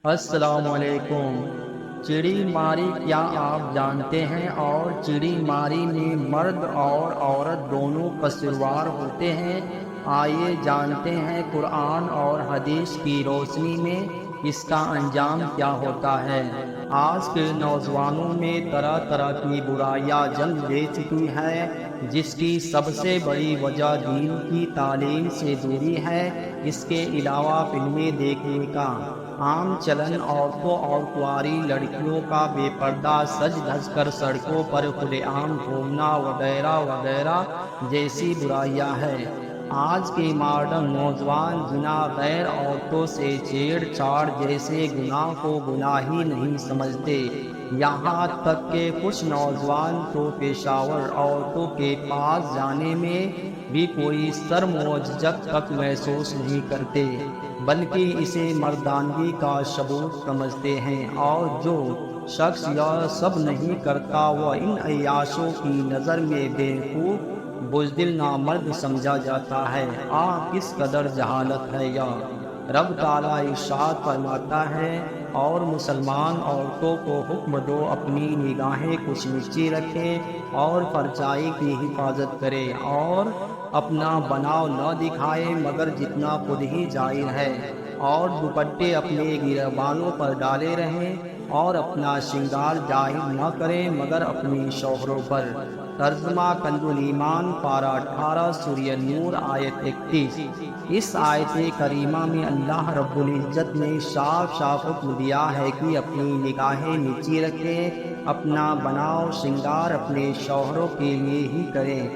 السلام علیکم۔ چڑی ماری کیا آپ جانتے ہیں؟ اور چڑی ماری میں مرد اور عورت دونوں قصوروار ہوتے ہیں؟ آئیے جانتے ہیں قرآن اور حدیث کی روشنی میں اس کا انجام کیا ہوتا ہے۔ آج کے نوجوانوں میں طرح طرح کی برائیاں جنم لے چکی ہے، جس کی سب سے بڑی وجہ دین کی تعلیم سے دوری ہے۔ اس کے علاوہ فلمیں دیکھنے کا عام چلن، عورتوں اور کنواری لڑکیوں کا بے پردہ سج دھج کر سڑکوں پر کھلے عام گھومنا وغیرہ وغیرہ جیسی برائیاں ہے۔ آج کے ماڈرن نوجوان زنا، غیر عورتوں سے چھیڑ چھاڑ جیسے گناہ کو گناہ ہی نہیں سمجھتے۔ یہاں تک کہ کچھ نوجوان تو پیشاور عورتوں کے پاس جانے میں بھی کوئی شرم و جھجک تک محسوس نہیں کرتے، بلکہ اسے مردانگی کا ثبوت سمجھتے ہیں، اور جو شخص یہ سب نہیں کرتا وہ ان عیاشوں کی نظر میں بیوقوف، بزدل، نامرد سمجھا جاتا ہے۔ کس قدر جہالت ہے یہ! رب تعالیٰ ارشاد فرماتا ہے، اور مسلمان عورتوں کو حکم دو اپنی نگاہیں کچھ نیچی رکھیں اور پرچائی کی حفاظت کرے، اور اپنا بناؤ نہ دکھائے مگر جتنا خود ہی ظاہر ہے، اور دوپٹے اپنے گریبانوں پر ڈالے رہیں، اور اپنا شنگار ظاہر نہ کریں مگر اپنے شوہروں پر۔ ترجمہ کنز ایمان، پارہ 18، سورہ نور، آیت 31۔ اس آیت کریمہ میں اللہ رب العزت نے صاف صاف حکم دیا ہے کہ اپنی نگاہیں نیچی رکھیں، اپنا بناؤ شنگار اپنے شوہروں کے لیے ہی کریں،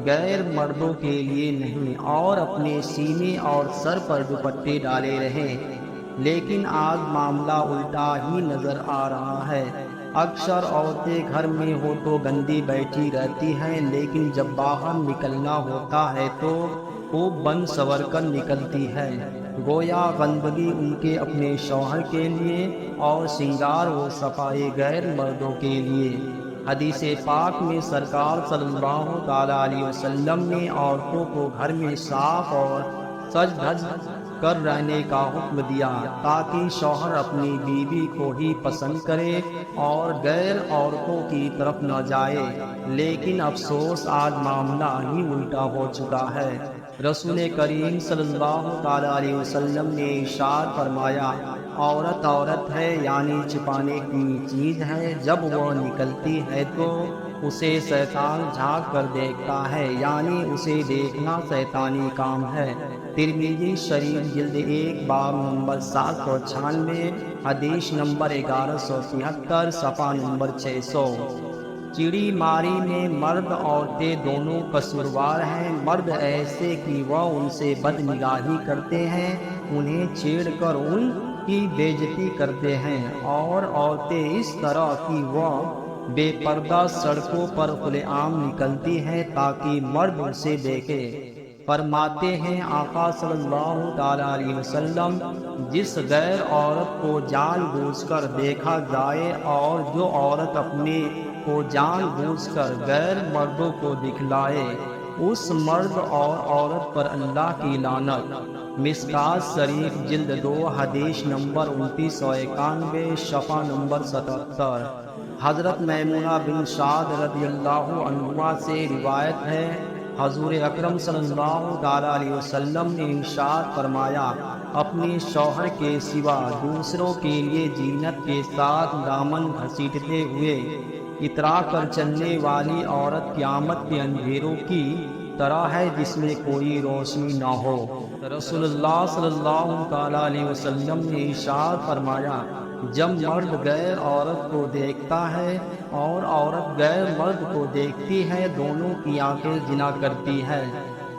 غیر مردوں کے لیے نہیں، اور اپنے سینے اور سر پر دوپٹے ڈالے رہیں۔ لیکن آج معاملہ الٹا ہی نظر آ رہا ہے۔ اکثر عورتیں گھر میں ہو تو گندی بیٹھی رہتی ہیں، لیکن جب باہر نکلنا ہوتا ہے تو خوب بن سنور کر نکلتی ہے، گویا گندگی ان کے اپنے شوہر کے لیے اور سنگار و صفائی غیر مردوں کے لیے۔ حدیث پاک میں سرکار صلی اللہ تعالیٰ علیہ وسلم نے عورتوں کو گھر میں صاف اور سج دھج کر رہنے کا حکم دیا، تاکہ شوہر اپنی بیوی کو ہی پسند کرے اور غیر عورتوں کی طرف نہ جائے۔ لیکن افسوس، آج معاملہ ہی الٹا ہو چکا ہے۔ رسول کریم صلی اللہ تعالیٰ علیہ وسلم نے ارشاد فرمایا، عورت عورت ہے، یعنی چھپانے کی چیز ہے، جب وہ نکلتی ہے تو اسے شیطان جھانک کر دیکھتا ہے، یعنی اسے دیکھنا شیطانی کام ہے۔ ترمذی شریف جلد 1، باب نمبر 796، حدیث نمبر 1173، صفحہ نمبر 600۔ چڑی ماری میں مرد عورتیں دونوں قصوروار ہیں۔ مرد ایسے کہ وہ ان سے بد نگاہی کرتے ہیں، انہیں چھیڑ کر ان کی بے عزتی کرتے ہیں، اور عورتیں اس طرح کہ وہ بے پردہ سڑکوں پر کھلے عام نکلتی ہیں تاکہ مرد اسے دیکھے۔ فرماتے ہیں آقا صلی اللہ تعالیٰ علیہ وسلم، جس غیر عورت کو جان بوجھ کر دیکھا جائے، اور جو عورت اپنے کو جان بوجھ کر غیر مردوں کو دکھلائے، اس مرد اور عورت پر اللہ کی لعنت۔ مشکوٰۃ شریف جلد 2، حدیث نمبر 2991، صفحہ نمبر 77۔ حضرت میمونہ بن سعد رضی اللہ عنہما سے روایت ہے، حضور اکرم صلی اللہ تعالیٰ علیہ وسلم نے ارشاد فرمایا، اپنے شوہر کے سوا دوسروں کے لیے زینت کے ساتھ دامن گھسیٹتے ہوئے اترا کر چلنے والی عورت قیامت کے اندھیروں کی طرح ہے جس میں کوئی روشنی نہ ہو۔ رسول اللہ صلی اللہ تعالیٰ علیہ وسلم نے ارشاد فرمایا، جب مرد غیر عورت کو دیکھتا ہے اور عورت غیر مرد کو دیکھتی ہے، دونوں کی آنکھیں زنا کرتی ہیں۔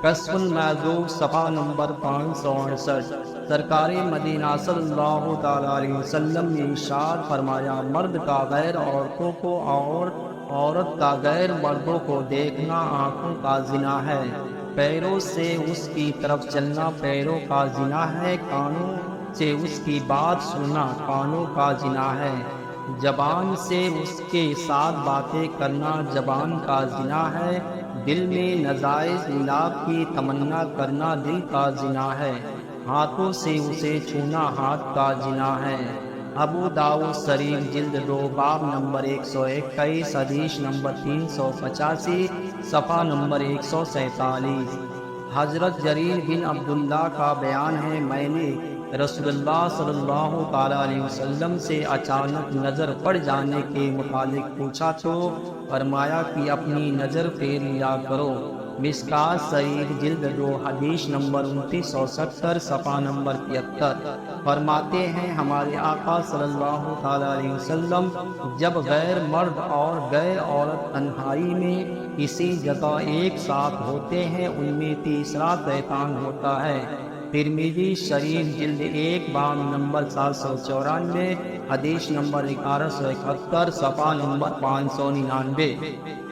کشف المحجوب، صفحہ نمبر 568۔ سرکار مدینہ صلی اللہ تعالیٰ علیہ وسلم نے ارشاد فرمایا، مرد کا غیر عورتوں کو اور عورت کا غیر مردوں کو دیکھنا آنکھوں کا زنا ہے، پیروں سے اس کی طرف چلنا پیروں کا زنا ہے، کانوں سے اس کی بات سننا کانوں کا زنا ہے، زبان سے اس کے ساتھ باتیں کرنا زبان کا زنا ہے، دل میں ناجائز ملاپ کی تمنا کرنا دل کا زنا ہے، ہاتھوں سے اسے چھونا ہاتھ کا زنا ہے۔ ابو داؤد شریف جلد 2 باب نمبر 121 حدیث نمبر 385 صفحہ نمبر 147۔ حضرت جریر بن عبداللہ کا بیان ہے، میں نے رسول اللہ صلی اللہ تعالیٰ علیہ وسلم سے اچانک نظر پڑ جانے کے متعلق پوچھا تو فرمایا کہ اپنی نظر پھیر لیا کرو۔ مشکوٰۃ شریف جلد 2 حدیث نمبر 2970 صفحہ نمبر 73۔ فرماتے ہیں ہمارے آقا صلی اللہ تعالیٰ علیہ وسلم جب غیر مرد اور غیر عورت تنہائی میں کسی جگہ ایک ساتھ ہوتے ہیں، ان میں تیسرا شیطان ہوتا ہے۔ ترمذی شریف جلد 1 باب نمبر 794 حدیث نمبر 1171 صفحہ نمبر 599۔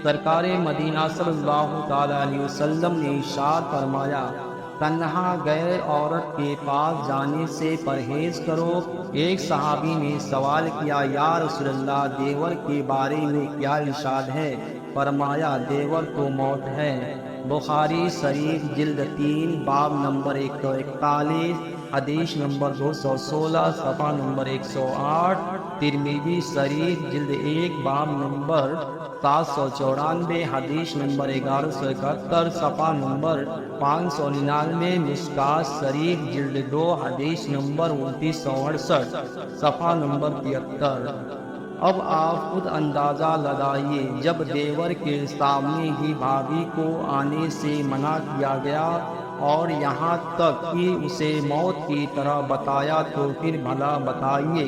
سرکار مدینہ صلی اللہ تعالیٰ علیہ وسلم نے ارشاد فرمایا، تنہا غیر عورت کے پاس جانے سے پرہیز کرو۔ ایک صحابی نے سوال کیا، یا رسول اللہ، دیور کے بارے میں کیا ارشاد ہے؟ فرمایا، دیور تو موت ہے۔ بخاری شریف جلد 3 باب نمبر 141 حدیث نمبر 216 صفحہ نمبر 108۔ ترمذی شریف جلد 1 باب نمبر 794 حدیث نمبر 1171 صفحہ نمبر 599۔ مشکوٰۃ شریف جلد 2 حدیث نمبر 2968 صفحہ نمبر 73۔ اب آپ خود اندازہ لگائیے، جب دیور کے سامنے ہی بھابھی کو آنے سے منع کیا گیا اور یہاں تک کہ اسے موت کی طرح بتایا، تو پھر بھلا بتائیے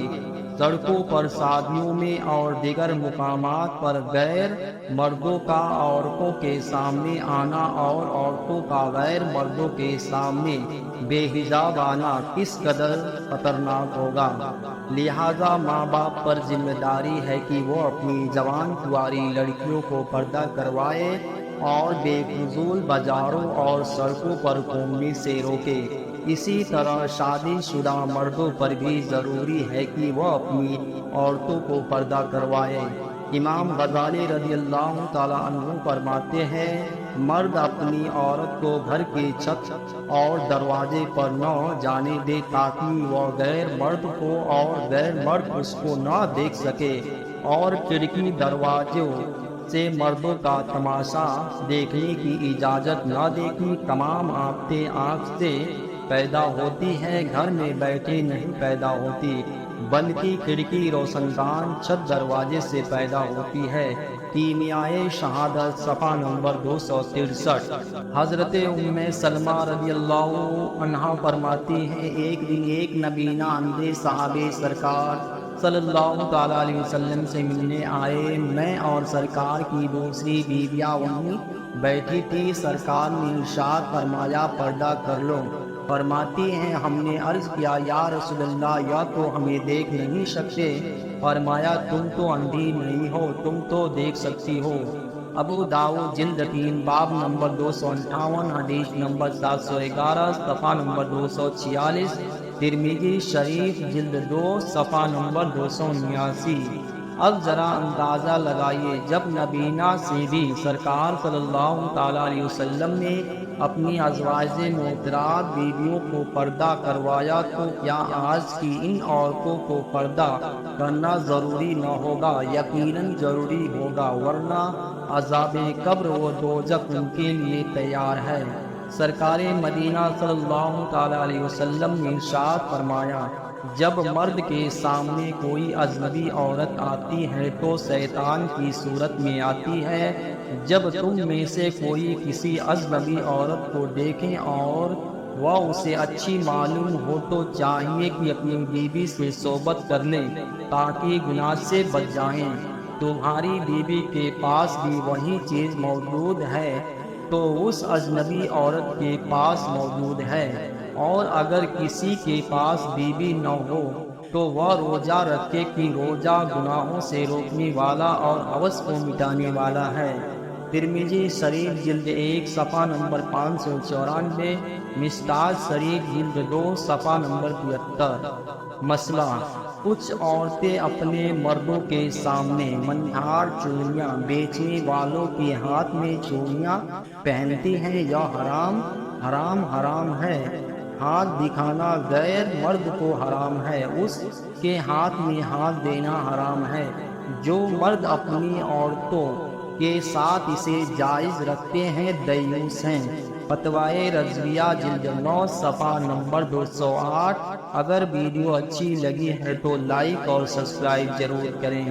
سڑکوں پر، شادیوں میں اور دیگر مقامات پر غیر مردوں کا عورتوں کے سامنے آنا اور عورتوں کا غیر مردوں کے سامنے بے حجاب آنا کس قدر خطرناک ہوگا۔ لہذا ماں باپ پر ذمہ داری ہے کہ وہ اپنی جوان کنواری لڑکیوں کو پردہ کروائے اور بے فضول بازاروں اور سڑکوں پر گھومنے سے روکے۔ اسی طرح شادی شدہ مردوں پر بھی ضروری ہے کہ وہ اپنی عورتوں کو پردہ کروائے۔ امام غزالی رضی اللہ تعالیٰ عنہ فرماتے ہیں، مرد اپنی عورت کو گھر کی چھت اور دروازے پر نہ جانے دے تاکہ وہ غیر مرد کو اور غیر مرد اس کو نہ دیکھ سکے، اور کھڑکی دروازوں سے مردوں کا تماشا دیکھنے کی اجازت نہ دے کہ تمام آفتیں آنکھ سے پیدا ہوتی ہے، گھر میں بیٹھے نہیں پیدا ہوتی، بلکہ کھڑکی روشن دان چھت دروازے سے پیدا ہوتی ہے۔ کیمیائے شہادت صفحہ نمبر 263۔ حضرت ام سلمہ رضی اللہ عنہا فرماتی ہیں، ایک دن ایک نبینا اندھے صحابہ سرکار صلی اللہ تعالیٰ علیہ وسلم سے ملنے آئے۔ میں اور سرکار کی دوسری بیویاں وہیں بیٹھی تھی۔ سرکار نے ارشاد فرمایا، پردہ کر لو۔ فرماتی ہیں، ہم نے عرض کیا، یا رسول اللہ، یا تو ہمیں دیکھ نہیں سکتے؟ فرمایا، تم تو اندھی نہیں ہو، تم تو دیکھ سکتی ہو۔ ابو داؤد جلد 3 باب نمبر 258 حدیث نمبر 711 صفحہ نمبر 246۔ ترمذی شریف جلد 2 صفحہ نمبر 279۔ اب ذرا اندازہ لگائیے، جب نبینا سے بھی سرکار صلی اللہ تعالیٰ علیہ وسلم نے اپنی ازواج محترمات بیویوں کو پردہ کروایا، تو کیا آج کی ان عورتوں کو پردہ کرنا ضروری نہ ہوگا؟ یقیناً ضروری ہوگا، ورنہ عذاب قبر و دوزخ ان کے لیے تیار ہے۔ سرکار مدینہ صلی اللہ تعالیٰ علیہ وسلم نے ارشاد فرمایا، جب مرد کے سامنے کوئی اجنبی عورت آتی ہے تو شیطان کی صورت میں آتی ہے۔ جب تم میں سے کوئی کسی اجنبی عورت کو دیکھیں اور وہ اسے اچھی معلوم ہو تو چاہیے کہ اپنی بیوی سے صحبت کر لیں تاکہ گناہ سے بچ جائیں۔ تمہاری بیوی کے پاس بھی وہی چیز موجود ہے تو اس اجنبی عورت کے پاس موجود ہے، اور اگر کسی کے پاس بیوی نہ ہو تو وہ روزہ رکھے کہ روزہ گناہوں سے روکنے والا اور ہوس کو مٹانے والا ہے۔ ترمذی شریف جلد 1 صفحہ نمبر 594، مشکوٰۃ شریف جلد 2 صفحہ نمبر 73۔ مسئلہ، کچھ عورتیں اپنے مردوں کے سامنے منہار چوڑیاں بیچنے والوں کے ہاتھ میں چوڑیاں پہنتی ہیں، یا حرام ہے؟ ہاتھ دکھانا غیر مرد کو حرام ہے، اس کے ہاتھ میں ہاتھ دینا حرام ہے۔ جو مرد اپنی عورتوں کے ساتھ اسے جائز رکھتے ہیں دیوس ہیں۔ فتوائے رضویہ جلد 9 صفحہ نمبر 208۔ اگر ویڈیو اچھی لگی ہے تو لائک اور سبسکرائب ضرور کریں۔